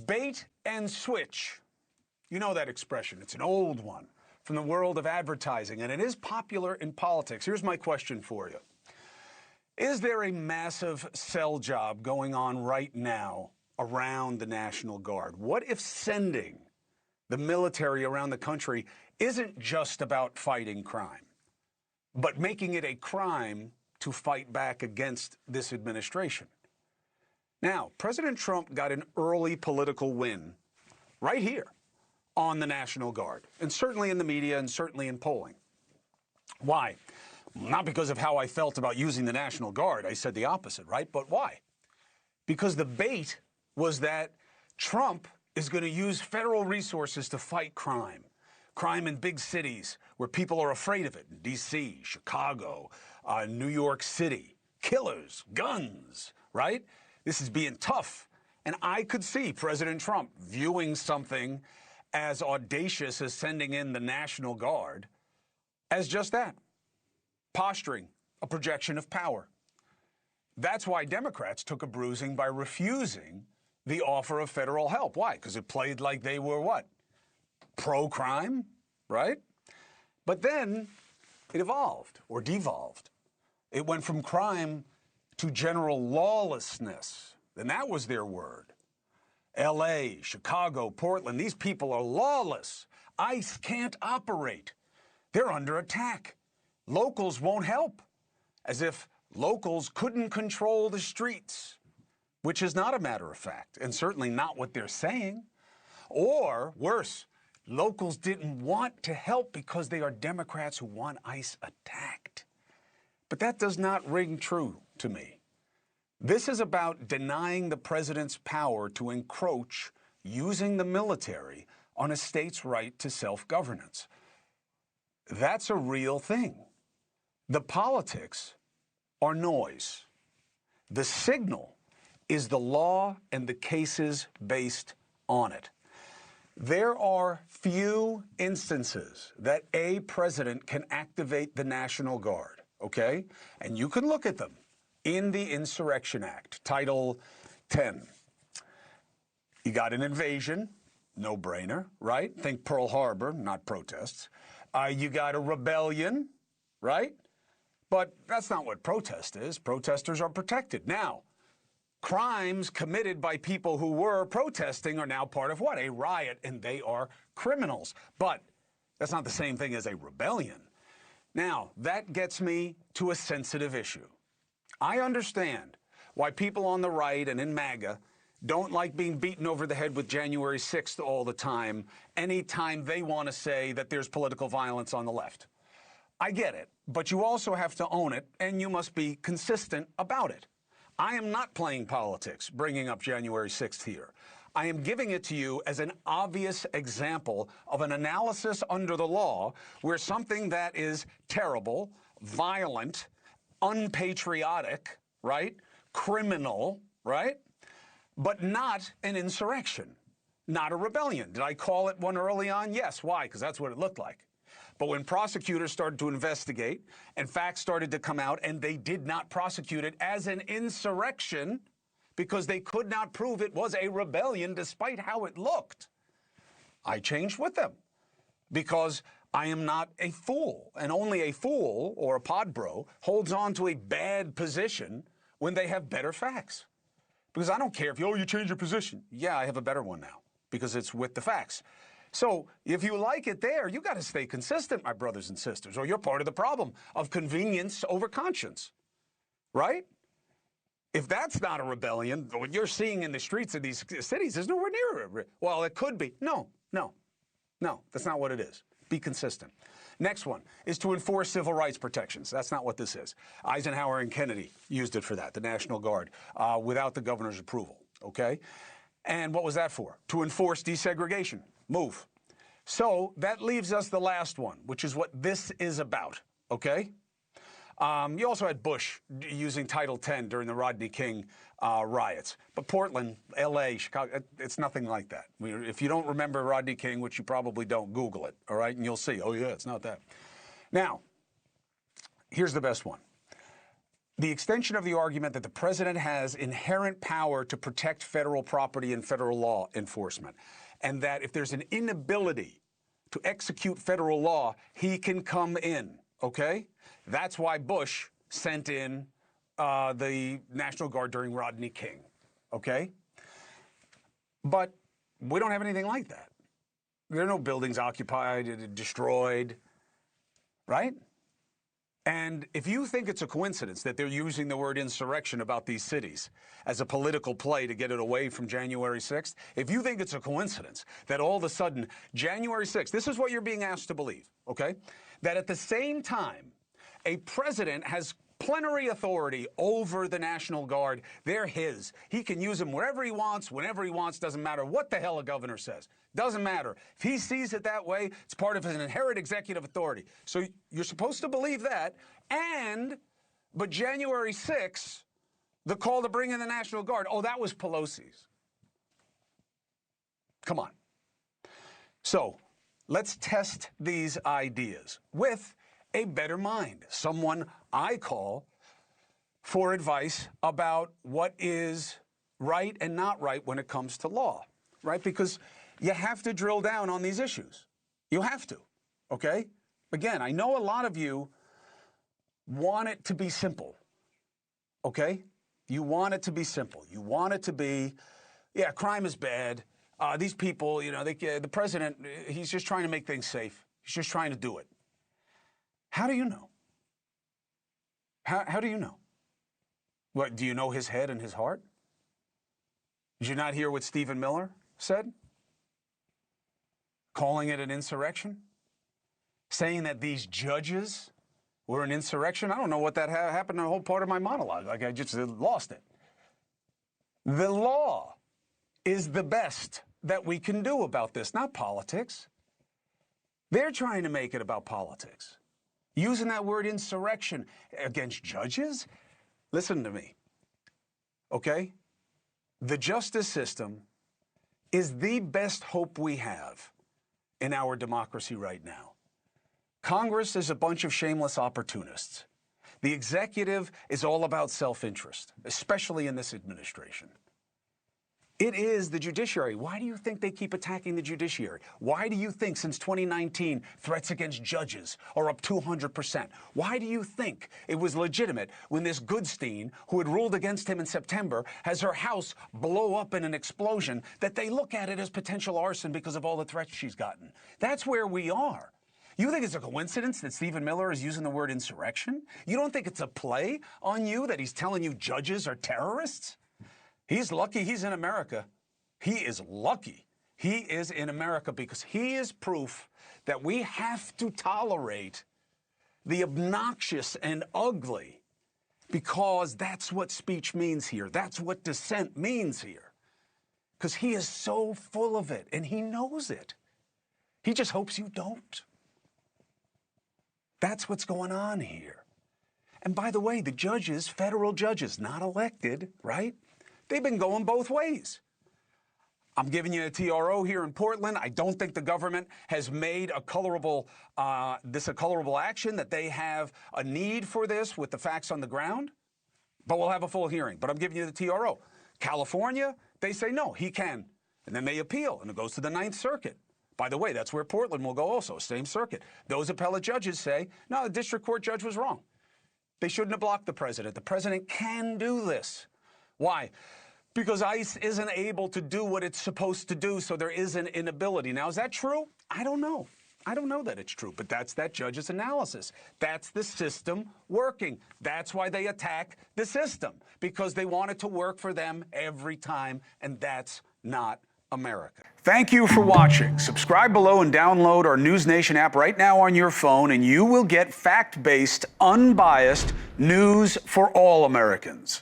Bait and switch. You know that expression. It's an old one from the world of advertising, and it is popular in politics. Here's my question for you. Is there a massive sell job going on right now around the National Guard? What if sending the military around the country isn't just about fighting crime, but making it a crime to fight back against this administration? Now, President Trump got an early political win right here on the National Guard, and certainly in the media and certainly in polling. Why? Not because of how I felt about using the National Guard. I said the opposite, right? But why? Because the bait was that Trump is going to use federal resources to fight crime. Crime in big cities where people are afraid of it. D.C., Chicago, New York City. Killers, guns, right? This is being tough. And I could see President Trump viewing something as audacious as sending in the National Guard as just that. Posturing, a projection of power. That's why Democrats took a bruising by refusing the offer of federal help. Why? Because it played like they were what? Pro-crime, right? But then it evolved or devolved. It went from crime to general lawlessness. And that was their word. L.A., Chicago, Portland, these people are lawless. ICE can't operate. They're under attack. Locals won't help. As if locals couldn't control the streets, which is not a matter of fact, and certainly not what they're saying. Or, worse, locals didn't want to help because they are Democrats who want ICE attacked. But that does not ring true to me. This is about denying the president's power to encroach using the military on a state's right to self-governance. That's a real thing. The politics are noise. The signal is the law and the cases based on it. There are few instances that a president can activate the National Guard, okay? And you can look at them in the Insurrection Act, Title 10. You got an invasion, no-brainer, right? Think Pearl Harbor, not protests. You got a rebellion, right? But that's not what protest is. Protesters are protected. Now, crimes committed by people who were protesting are now part of what? A riot, and they are criminals. But that's not the same thing as a rebellion. Now, that gets me to a sensitive issue. I understand why people on the right and in MAGA don't like being beaten over the head with January 6th all the time, anytime they want to say that there's political violence on the left. I get it, but you also have to own it, and you must be consistent about it. I am not playing politics, bringing up January 6th here. I am giving it to you as an obvious example of an analysis under the law where something that is terrible, violent, unpatriotic, right, criminal, right, but not an insurrection, not a rebellion. Did I call it one early on? Yes. Why? Because that's what it looked like. But when prosecutors started to investigate and facts started to come out and they did not prosecute it as an insurrection because they could not prove it was a rebellion despite how it looked, I changed with them because I am not a fool. And only a fool or a pod bro holds on to a bad position when they have better facts. Because I don't care if you change your position. Yeah, I have a better one now because it's with the facts. So if you like it there, you got to stay consistent, my brothers and sisters, or you're part of the problem of convenience over conscience, right? If that's not a rebellion, what you're seeing in the streets of these cities is nowhere near it. Well, it could be. No, that's not what it is. Be consistent. Next one is to enforce civil rights protections. That's not what this is. Eisenhower and Kennedy used it for that, the National Guard, without the governor's approval, okay? And what was that for? To enforce desegregation. Move. So that leaves us the last one, which is what this is about, okay? You also had Bush using Title 10 during the Rodney King riots. But Portland, L.A., Chicago, it's nothing like that. If you don't remember Rodney King, which you probably don't, Google it, all right? And you'll see, oh, yeah, it's not that. Now, here's the best one. the extension of the argument that the president has inherent power to protect federal property and federal law enforcement, and that if there's an inability to execute federal law, he can come in, okay? That's why Bush sent in the National Guard during Rodney King, okay? But we don't have anything like that. There are no buildings occupied, destroyed, right? And if you think it's a coincidence that they're using the word insurrection about these cities as a political play to get it away from January 6th, if you think it's a coincidence that all of a sudden January 6th, this is what you're being asked to believe, okay? That at the same time, a president has plenary authority over the National Guard. They're his. He can use them wherever he wants, whenever he wants. Doesn't matter what the hell a governor says. Doesn't matter. If he sees it that way, it's part of his inherent executive authority. So you're supposed to believe that. But January 6th, the call to bring in the National Guard, oh, that was Pelosi's. Come on. So let's test these ideas with a better mind, someone I call for advice about what is right and not right when it comes to law, right? Because you have to drill down on these issues. You have to, okay? Again, I know a lot of you want it to be simple, okay? You want it to be simple. You want it to be, yeah, crime is bad. These people, you know, the president, he's just trying to make things safe. He's just trying to do it. How do you know? How do you know? What, do you know his head and his heart? Did you not hear what Stephen Miller said? Calling it an insurrection? Saying that these judges were an insurrection? I don't know what that happened in the whole part of my monologue. Like I just lost it. The law is the best that we can do about this, not politics. They're trying to make it about politics. Using that word insurrection against judges? Listen to me, okay? The justice system is the best hope we have in our democracy right now. Congress is a bunch of shameless opportunists. The executive is all about self-interest, especially in this administration. It is the judiciary. Why do you think they keep attacking the judiciary? Why do you think since 2019 threats against judges are up 200%? Why do you think it was legitimate when this Goodstein, who had ruled against him in September, has her house blow up in an explosion, that they look at it as potential arson because of all the threats she's gotten? That's where we are. You think it's a coincidence that Stephen Miller is using the word insurrection? You don't think it's a play on you that he's telling you judges are terrorists? He's lucky he's in America. He is lucky he is in America because he is proof that we have to tolerate the obnoxious and ugly because that's what speech means here. That's what dissent means here. Because he is so full of it and he knows it. He just hopes you don't. That's what's going on here. And by the way, the judges, federal judges, not elected, right? They've been going both ways. I'm giving you a TRO here in Portland. I don't think the government has made a colorable action, that they have a need for this with the facts on the ground. But we'll have a full hearing. But I'm giving you the TRO. California, they say no, he can. And then they appeal, and it goes to the Ninth Circuit. By the way, that's where Portland will go also, same circuit. Those appellate judges say, no, the district court judge was wrong. They shouldn't have blocked the president. The president can do this. Why? Because ICE isn't able to do what it's supposed to do, so there is an inability. Now, is that true? I don't know. I don't know that it's true, but that's that judge's analysis. That's the system working. That's why they attack the system, because they want it to work for them every time, and that's not America. Thank you for watching. Subscribe below and download our NewsNation app right now on your phone, and you will get fact-based, unbiased news for all Americans.